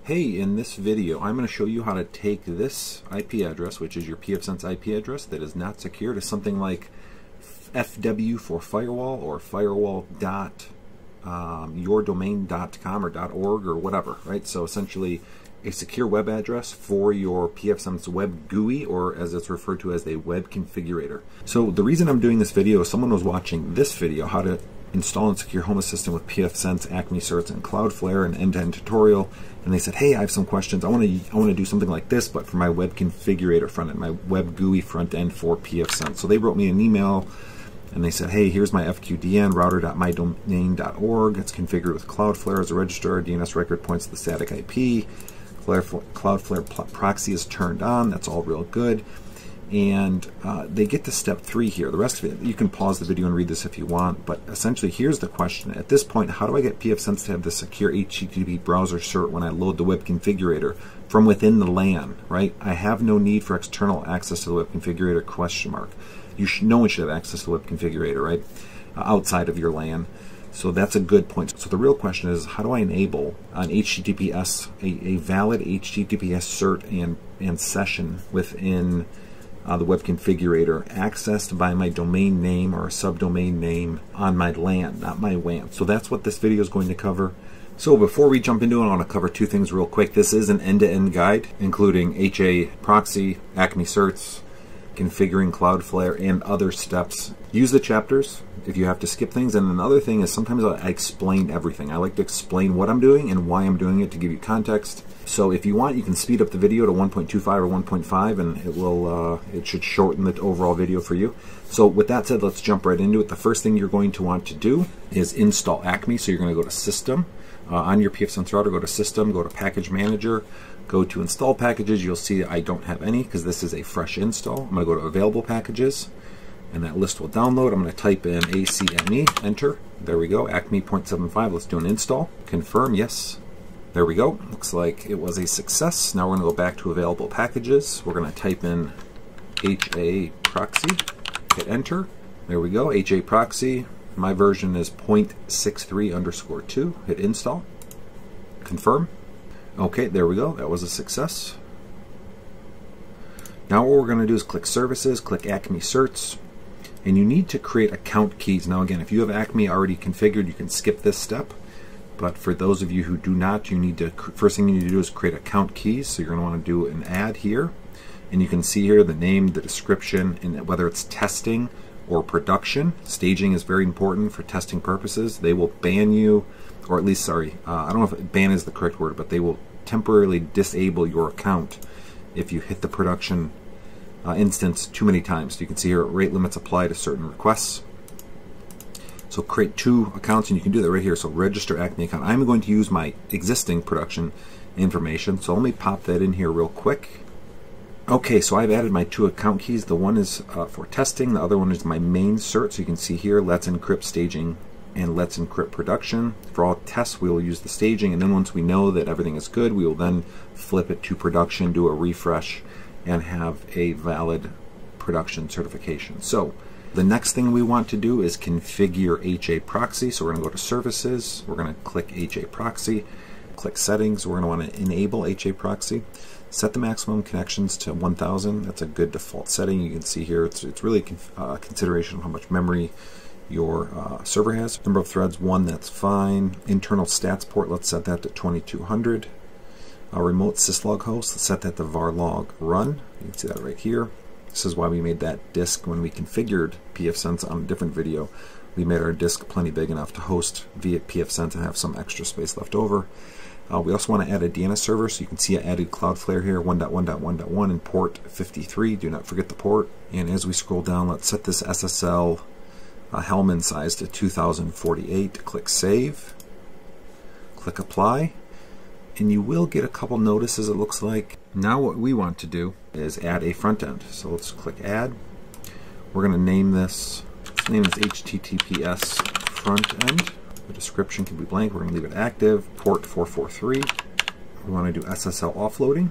Hey, in this video I'm going to show you how to take this IP address, which is your pfSense IP address that is not secure, to something like FW for firewall or firewall.yourdomain.com or .org or whatever, right? So essentially a secure web address for your pfSense web GUI, or as it's referred to as a web configurator. So the reason I'm doing this video is someone was watching this video, how to install and secure Home Assistant with pfSense, ACME Certs, and Cloudflare, an end-to-end tutorial, and they said, hey, I have some questions. I want to do something like this, but for my web configurator front end, my web GUI front end for pfSense. So they wrote me an email, and they said, hey, here's my FQDN, router.mydomain.org. It's configured with Cloudflare as a registrar. DNS record points to the static IP. Cloudflare proxy is turned on. That's all real good. And they get to step 3 here. The rest of it, you can pause the video and read this if you want, but essentially here's the question. At this point, how do I get pfSense to have the secure HTTP browser cert when I load the web configurator from within the LAN, right? I have no need for external access to the web configurator, question mark. No one should have access to the web configurator, right? Outside of your LAN. So that's a good point. So the real question is, how do I enable an HTTPS, a valid HTTPS cert and session within the web configurator, accessed by my domain name or a subdomain name on my LAN, not my WAN. So that's what this video is going to cover. So before we jump into it, I want to cover 2 things real quick. This is an end-to-end guide, including HAProxy, ACME Certs, configuring Cloudflare, and other steps. Use the chapters if you have to skip things. And another thing is, sometimes I explain everything. I like to explain what I'm doing and why I'm doing it to give you context. So if you want, you can speed up the video to 1.25 or 1.5, and it should shorten the overall video for you. So with that said, let's jump right into it. The first thing you're going to want to do is install ACME. So you're going to go to System. On your pfSense router, go to System, go to Package Manager, go to Install Packages. You'll see I don't have any because this is a fresh install. I'm going to go to Available Packages, and that list will download. I'm going to type in ACME, enter. There we go, ACME 0.75. Let's do an install. Confirm, yes. There we go. Looks like it was a success. Now we're going to go back to Available Packages. We're going to type in HAProxy, hit enter. There we go, HAProxy. My version is 0.63_2. Hit install. Confirm. Okay, there we go. That was a success. Now what we're going to do is click Services, click ACME Certs, and you need to create account keys. Now again, if you have ACME already configured, you can skip this step. But for those of you who do not, you need to, first thing you need to do is create account keys. So you're going to want to do an add here, and you can see here the name, the description, and whether it's testing or production. Staging is very important for testing purposes. They will ban you, or at least, sorry, I don't know if ban is the correct word, but they will temporarily disable your account if you hit the production instance too many times. So you can see here rate limits apply to certain requests. So create 2 accounts, and you can do that right here. So register ACME account. I'm going to use my existing production information, so let me pop that in here real quick. Okay, so I've added my 2 account keys. The one is for testing, the other one is my main cert. So you can see here, Let's Encrypt Staging and Let's Encrypt Production. For all tests, we will use the staging, and then once we know that everything is good, we will then flip it to production, do a refresh, and have a valid production certification. So the next thing we want to do is configure HAProxy. So we're going to go to Services, we're going to click HAProxy, click Settings, we're going to want to enable HAProxy. Set the maximum connections to 1000. That's a good default setting. You can see here it's really a consideration of how much memory your server has. Number of threads, 1, that's fine. Internal stats port, let's set that to 2200. Remote syslog host, let's set that to varlog run. You can see that right here. This is why we made that disk when we configured pfSense on a different video. We made our disk plenty big enough to host via pfSense and have some extra space left over. We also want to add a DNS server, so you can see I added Cloudflare here, 1.1.1.1 and port 53. Do not forget the port. And as we scroll down, let's set this SSL Hellman size to 2048. Click Save. Click Apply. And you will get a couple notices, it looks like. Now what we want to do is add a front end. So let's click Add. We're going to name this, let's name this HTTPS front end. The description can be blank. We're going to leave it active. Port 443. We want to do SSL offloading.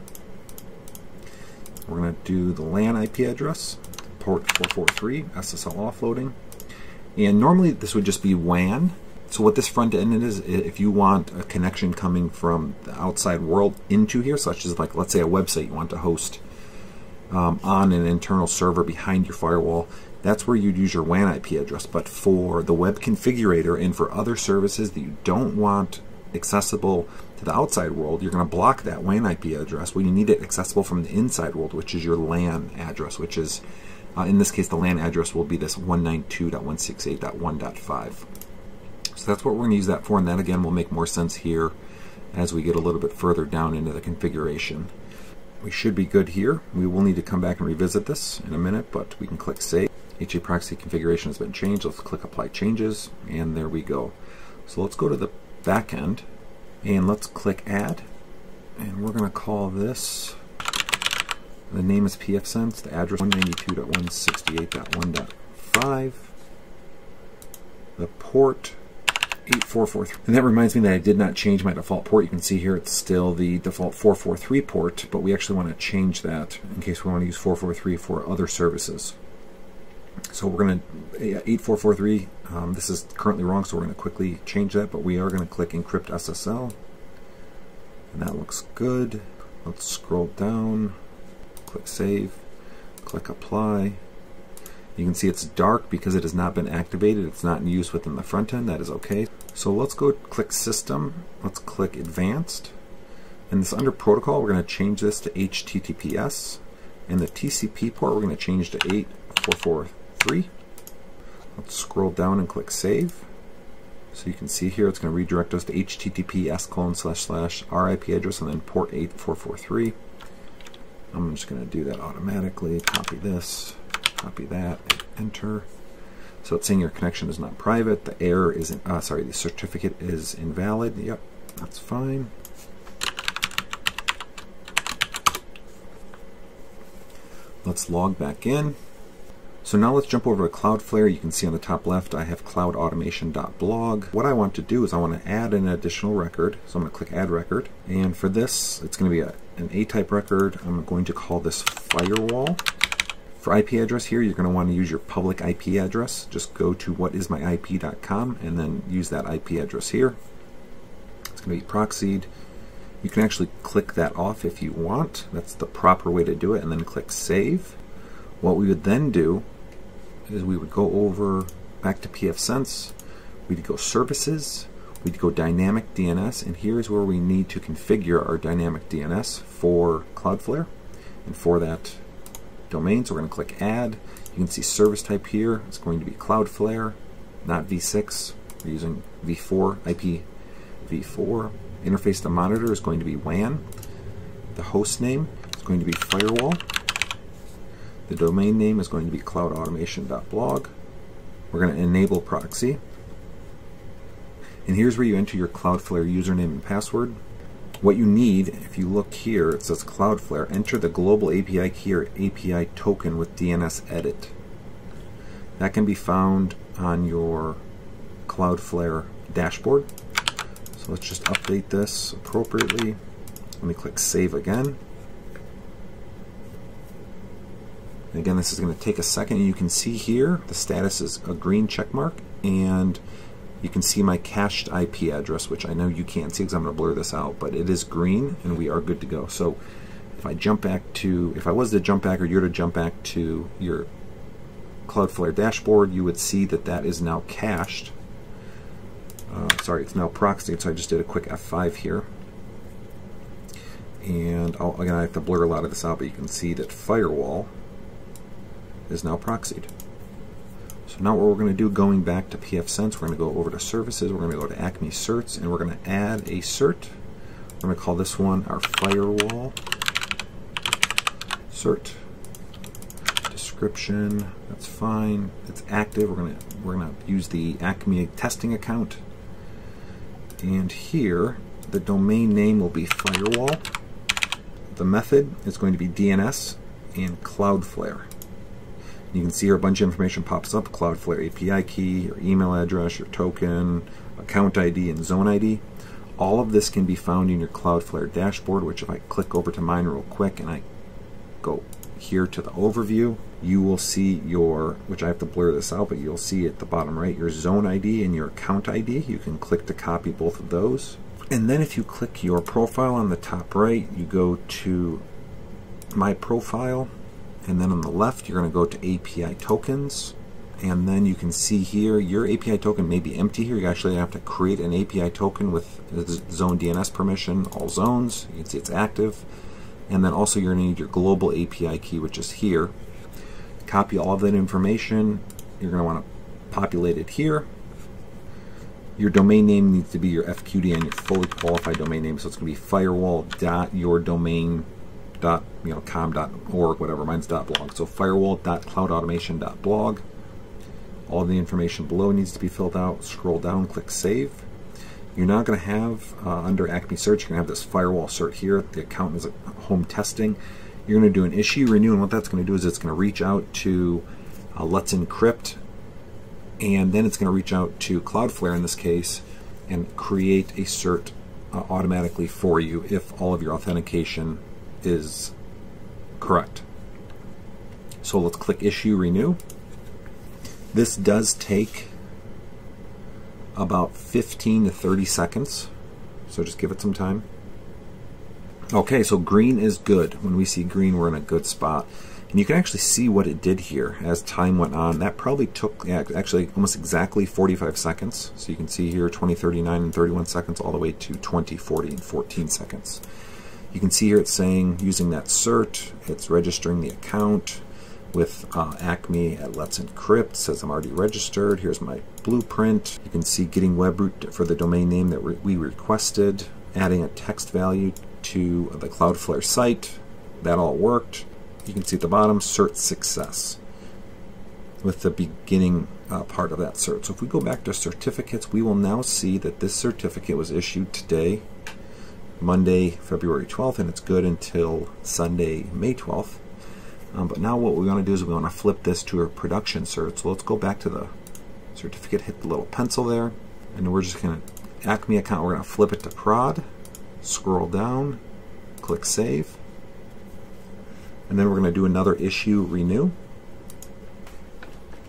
We're going to do the LAN IP address, port 443, SSL offloading. And normally this would just be WAN So what this front end is, if you want a connection coming from the outside world into here, such as like, let's say a website you want to host on an internal server behind your firewall, that's where you'd use your WAN IP address. But for the web configurator and for other services that you don't want accessible to the outside world, you're going to block that WAN IP address. Well, you need it accessible from the inside world, which is your LAN address, which is, in this case, the LAN address will be this 192.168.1.5. So that's what we're going to use that for, and that again will make more sense here as we get a little bit further down into the configuration. We should be good here. We will need to come back and revisit this in a minute, but we can click Save. HAProxy configuration has been changed. Let's click Apply Changes, and there we go. So let's go to the back end, and let's click Add, and we're going to call this, the name is pfSense, the address 192.168.1.5, the port 8443. And that reminds me that I did not change my default port. You can see here it's still the default 443 port, but we actually want to change that in case we want to use 443 for other services. So we're going to, 8443, this is currently wrong, so we're going to quickly change that, but we are going to click Encrypt SSL, and that looks good. Let's scroll down, click Save, click Apply. You can see it's dark because it has not been activated. It's not in use within the front end. That is okay. So let's go click System. Let's click Advanced. And this under Protocol, we're going to change this to HTTPS. And the TCP port, we're going to change to 8443. Let's scroll down and click Save. So you can see here it's going to redirect us to https:// our IP address and then port 8443. I'm just going to do that automatically. Copy this. Copy that, enter. So it's saying your connection is not private. The error is, the certificate is invalid. Yep, that's fine. Let's log back in. So now let's jump over to Cloudflare. You can see on the top left I have cloudautomation.blog. What I want to do is I want to add an additional record. So I'm going to click Add Record. And for this, it's going to be an A-type record. I'm going to call this Firewall. For IP address here, you're going to want to use your public IP address. Just go to whatismyip.com and then use that IP address here. It's going to be proxied. You can actually click that off if you want. That's the proper way to do it, and then click Save. What we would then do is we would go over back to pfSense. We'd go Services. We'd go Dynamic DNS, and here's where we need to configure our Dynamic DNS for Cloudflare. And for that domain, so we're going to click Add. You can see service type here. It's going to be Cloudflare, not v6. We're using v4, IPv4. Interface to monitor is going to be WAN. The host name is going to be Firewall. The domain name is going to be cloudautomation.blog. We're going to enable proxy. And here's where you enter your Cloudflare username and password. What you need, if you look here, it says Cloudflare. Enter the global API key or API token with DNS edit. That can be found on your Cloudflare dashboard. So let's just update this appropriately. Let me click Save again. And again, this is going to take a second. You can see here the status is a green check mark, and you can see my cached IP address, which I know you can't see because I'm going to blur this out, but it is green and we are good to go. So if I jump back to, if I was to jump back or you're to jump back to your Cloudflare dashboard, you would see that that is now cached. Sorry, it's now proxied, so I just did a quick F5 here. And again, I have to blur a lot of this out, but you can see that Firewall is now proxied. So now what we're going to do, going back to pfSense, we're going to go over to Services, we're going to go to ACME Certs, and we're going to add a cert. We're going to call this one our Firewall Cert. Description, that's fine. It's active. We're going to use the ACME testing account. And here, the domain name will be Firewall. The method is going to be DNS and Cloudflare. You can see here a bunch of information pops up: Cloudflare API key, your email address, your token, account ID, and zone ID. All of this can be found in your Cloudflare dashboard, which if I click over to mine real quick and I go here to the overview, you will see your, which I have to blur this out, but you'll see at the bottom right your zone ID and your account ID. You can click to copy both of those. And then if you click your profile on the top right, you go to My Profile, and then on the left you're going to go to API Tokens, and then you can see here your API token may be empty here. You actually have to create an API token with zone DNS permission, all zones. You can see it's active. And then also you're going to need your global API key, which is here. Copy all of that information. You're going to want to populate it here. Your domain name needs to be your FQDN, your fully qualified domain name. So it's going to be firewall.yourdomain.com.org, whatever. Mine's .blog. So firewall.cloudautomation.blog. All the information below needs to be filled out. Scroll down, click Save. You're now going to have, under ACME Cert, you're going to have this firewall cert here. The account is home testing. You're going to do an issue renew, and what that's going to do is it's going to reach out to Let's Encrypt, and then it's going to reach out to Cloudflare in this case and create a cert automatically for you if all of your authentication is correct. So let's click Issue Renew. This does take about 15 to 30 seconds, so just give it some time. Okay, so green is good. When we see green, we're in a good spot. And you can actually see what it did here as time went on. That probably took actually almost exactly 45 seconds. So you can see here 20, 39, and 31 seconds all the way to 20, 40, and 14 seconds. You can see here it's saying using that cert, it's registering the account with ACME at Let's Encrypt. It says I'm already registered. Here's my blueprint. You can see getting web root for the domain name that we requested, adding a text value to the Cloudflare site. That all worked. You can see at the bottom, cert success with the beginning part of that cert. So if we go back to certificates, we will now see that this certificate was issued today, Monday, February 12th, and it's good until Sunday, May 12th. But now what we want to do is we want to flip this to a production cert. So let's go back to the certificate, hit the little pencil there, and we're just going to, ACME account, we're going to flip it to prod, scroll down, click Save, and then we're going to do another issue renew.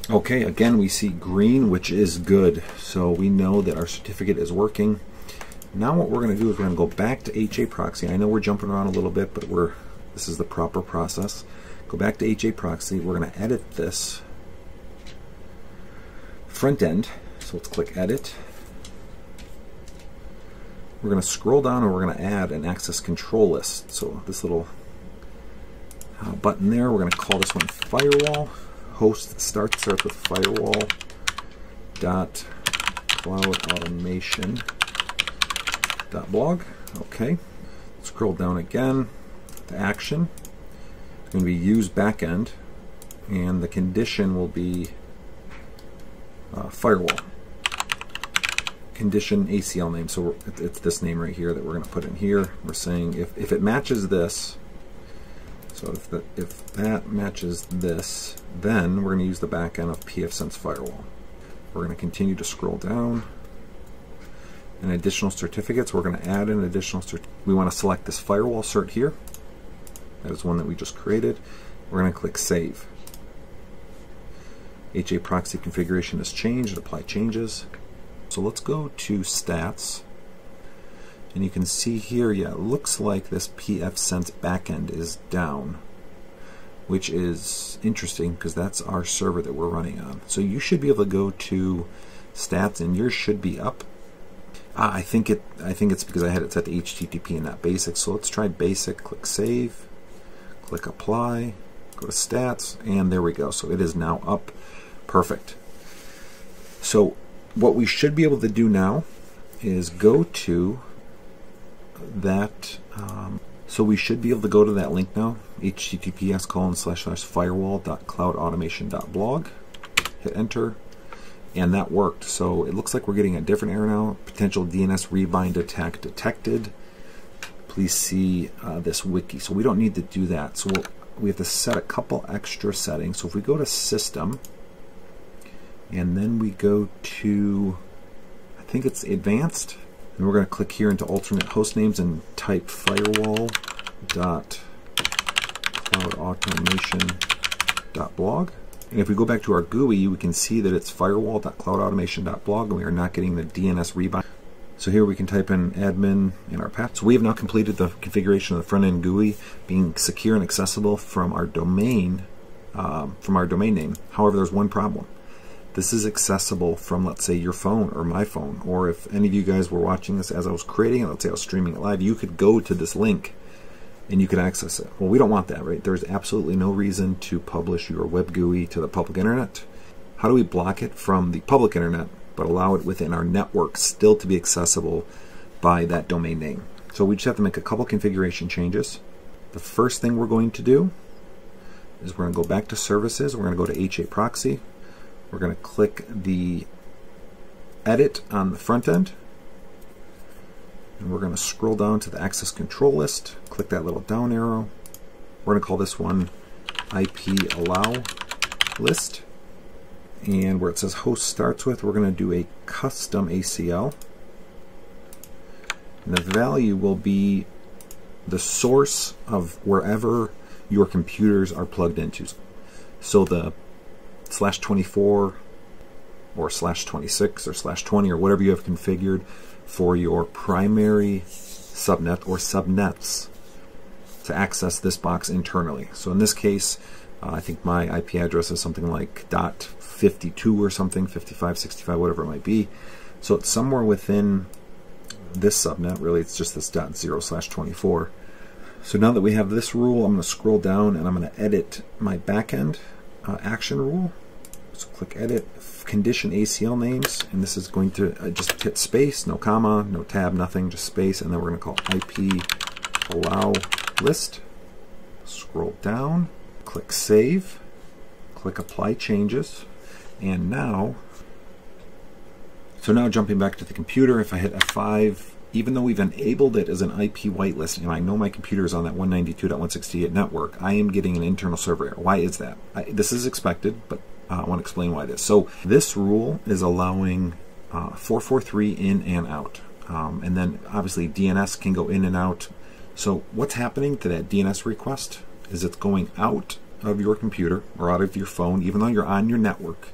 Okay, again we see green, which is good. So we know that our certificate is working. Now what we're going to do is we're going to go back to HAProxy. I know we're jumping around a little bit, but this is the proper process. Go back to HAProxy. We're going to edit this front end. So let's click Edit. We're going to scroll down and we're going to add an access control list. So this little button there, we're going to call this one Firewall. Host starts with firewall.cloudautomation.blog. Okay. Scroll down again to action. It's going to be use backend, and the condition will be firewall. Condition ACL name. So it's this name right here that we're going to put in here. We're saying if it matches this, so if that matches this, then we're going to use the backend of pfSense firewall. We're going to continue to scroll down. And additional certificates, we're going to add an additional cert. We want to select this firewall cert here. That is one that we just created. We're going to click Save. HAProxy configuration has changed. Apply changes. So let's go to Stats. And you can see here, yeah, it looks like this pfSense backend is down, which is interesting because that's our server that we're running on. So you should be able to go to Stats, and yours should be up. I think it's because I had it set to HTTP and not basic. So let's try basic. Click Save. Click Apply. Go to Stats, and there we go. So it is now up. Perfect. So what we should be able to do now is go to that. So we should be able to go to that link now, https://firewall.cloudautomation.blog. Hit enter, and that worked. So it looks like we're getting a different error now. Potential DNS rebind attack detected. Please see this wiki. So we don't need to do that. So we have to set a couple extra settings. So if we go to System, and then we go to, I think it's Advanced, and we're going to click here into alternate host names and type firewall.cloudautomation.blog. cloudautomation.blog. And if we go back to our GUI, we can see that it's firewall.cloudautomation.blog, and we are not getting the DNS rebind. So here we can type in admin in our path. So we have now completed the configuration of the front-end GUI being secure and accessible from our domain name. However, there's one problem. This is accessible from, let's say, your phone or my phone, or if any of you guys were watching this as I was creating it, let's say I was streaming it live, you could go to this link and you could access it. Well, we don't want that, right? There's absolutely no reason to publish your web GUI to the public internet. How do we block it from the public internet but allow it within our network still to be accessible by that domain name? So we just have to make a couple configuration changes. The first thing we're going to do is we're going to go back to services. We're going to go to HAProxy. We're going to click the edit on the front end, and we're going to scroll down to the access control list, click that little down arrow. We're going to call this one IP allow list, and where it says host starts with, we're going to do a custom ACL, and the value will be the source of wherever your computers are plugged into. So the /24 or /26 or /20 or whatever you have configured for your primary subnet or subnets to access this box internally. So in this case, I think my IP address is something like .52 or something, 55, 65, whatever it might be. So it's somewhere within this subnet. Really, it's just this .0/24. So now that we have this rule, I'm going to scroll down and I'm going to edit my backend action rule. So click edit, condition ACL names, and this is going to just hit space, no comma, no tab, nothing, just space, and then we're going to call IP allow list. Scroll down, click save, click apply changes, and now, now jumping back to the computer, if I hit F5, even though we've enabled it as an IP whitelist, and I know my computer is on that 192.168 network, I am getting an internal server error. Why is that? This is expected, but I want to explain why it is. So this rule is allowing 443 in and out. And then obviously DNS can go in and out. So what's happening to that DNS request is it's going out of your computer or out of your phone, even though you're on your network,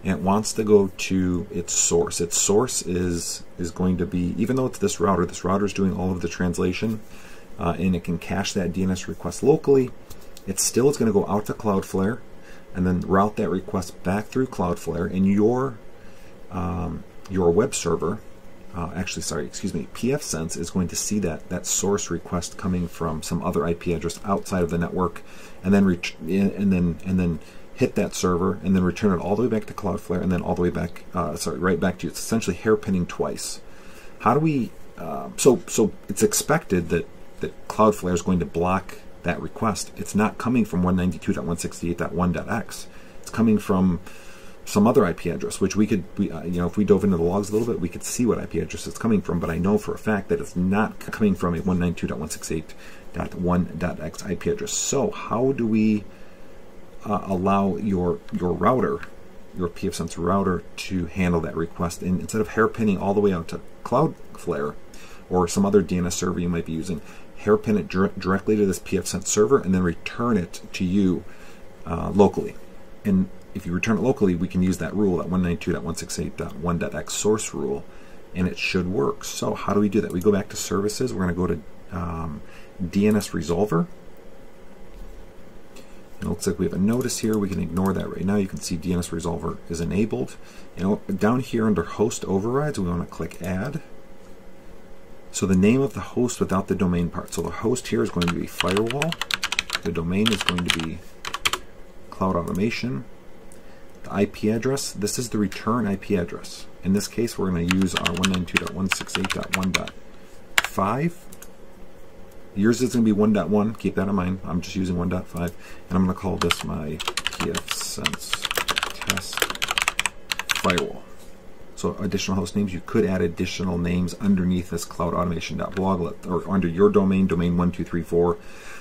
and it wants to go to its source. Its source is going to be, even though it's this router is doing all of the translation, and it can cache that DNS request locally, it's going to go out to Cloudflare and then route that request back through Cloudflare, and your web server, pfSense is going to see that source request coming from some other IP address outside of the network, and then hit that server and then return it all the way back to Cloudflare and then all the way back, right back to you. It's essentially hairpinning twice. How do we? So it's expected that Cloudflare is going to block that request. It's not coming from 192.168.1.x. It's coming from some other IP address, which we could, if we dove into the logs a little bit, we could see what IP address it's coming from. But I know for a fact that it's not coming from a 192.168.1.x IP address. So how do we allow your router, your pfSense router, to handle that request, and instead of hairpinning all the way out to Cloudflare or some other DNS server you might be using, hairpin it directly to this pfSense server and then return it to you locally. And if you return it locally, we can use that rule, that 192.168.1.x source rule, and it should work. So how do we do that? We go back to services. We're going to go to DNS Resolver. It looks like we have a notice here. We can ignore that right now. You can see DNS Resolver is enabled. Down here under host overrides, we want to click add. So the name of the host without the domain part. So the host here is going to be firewall. The domain is going to be cloud automation. The IP address, this is the return IP address. In this case, we're going to use our 192.168.1.5. Yours is going to be 1.1. Keep that in mind. I'm just using 1.5. And I'm going to call this my pfSense test firewall. So additional host names, you could add additional names underneath this cloudautomation.blog or under your domain 1234.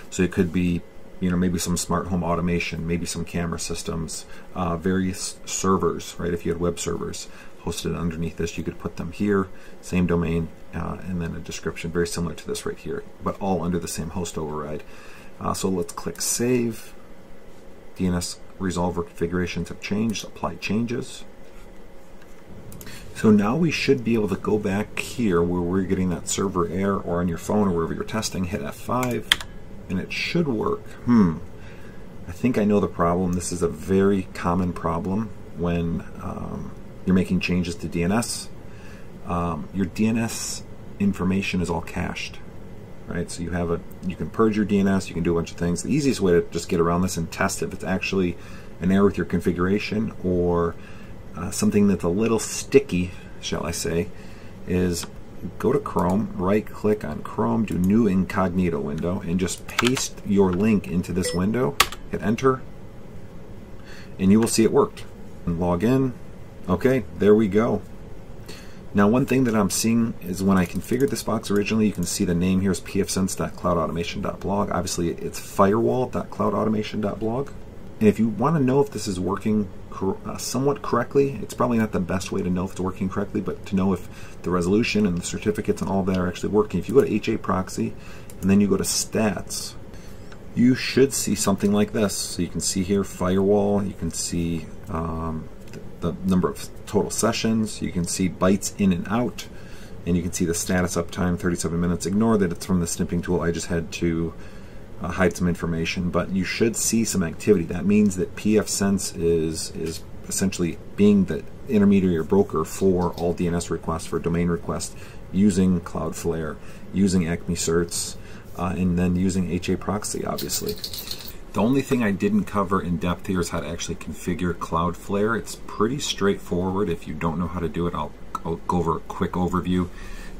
So it could be, maybe some smart home automation, maybe some camera systems, various servers, right? If you had web servers posted underneath this. You could put them here, same domain, and then a description very similar to this right here, but all under the same host override. So let's click Save. DNS Resolver configurations have changed. Apply changes. So now we should be able to go back here where we're getting that server error, or on your phone or wherever you're testing, hit F5, and it should work. I think I know the problem. This is a very common problem when you're making changes to DNS. Your DNS information is all cached, right? So you can purge your DNS, you can do a bunch of things. The easiest way to just get around this and test if it's actually an error with your configuration or something that's a little sticky, shall I say, is go to Chrome, right-click on Chrome, do New Incognito window, and just paste your link into this window. Hit Enter, and you will see it worked. And log in. Okay, there we go. Now, one thing that I'm seeing is when I configured this box originally, you can see the name here is pfSense.cloudautomation.blog. Obviously, it's firewall.cloudautomation.blog. And if you want to know if this is working somewhat correctly, it's probably not the best way to know if it's working correctly, but to know if the resolution and the certificates and all of that are actually working. If you go to HAProxy and then you go to Stats, you should see something like this. So you can see here firewall, you can see the number of total sessions, you can see bytes in and out, and you can see the status uptime, 37 minutes. Ignore that it's from the snipping tool. I just had to hide some information, but you should see some activity. That means that pfSense is essentially being the intermediary or broker for all DNS requests, for domain requests, using Cloudflare, using ACME Certs, and then using HAProxy, obviously. The only thing I didn't cover in depth here is how to actually configure Cloudflare. It's pretty straightforward. If you don't know how to do it, I'll go over a quick overview.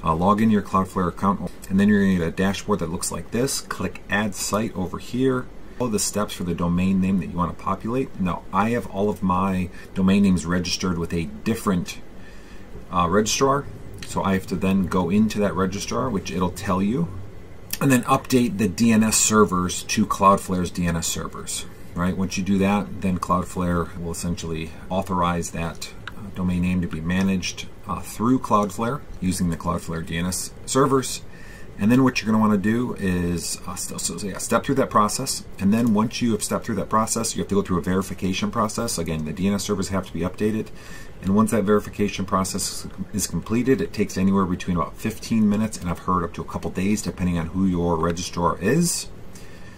Log in your Cloudflare account, and then you're going to get a dashboard that looks like this. Click Add Site over here. Follow the steps for the domain name that you want to populate. Now, I have all of my domain names registered with a different registrar, so I have to then go into that registrar, which it'll tell you, and then update the DNS servers to Cloudflare's DNS servers. Right? Once you do that, then Cloudflare will essentially authorize that domain name to be managed through Cloudflare using the Cloudflare DNS servers. And then what you're going to want to do is step through that process. And then once you have stepped through that process, you have to go through a verification process. Again, the DNS servers have to be updated. And once that verification process is completed, it takes anywhere between about 15 minutes and I've heard up to a couple days, depending on who your registrar is.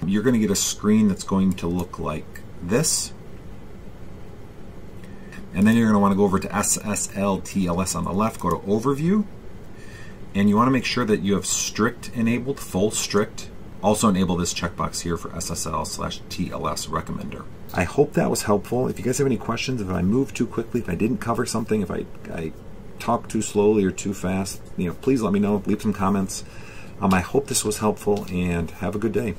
You're going to get a screen that's going to look like this. And then you're going to want to go over to SSL TLS on the left, go to Overview, and you want to make sure that you have strict enabled, full strict. Also enable this checkbox here for SSL/TLS recommender. I hope that was helpful. If you guys have any questions, if I moved too quickly, if I didn't cover something, if I talked too slowly or too fast, please let me know. Leave some comments. I hope this was helpful, and have a good day.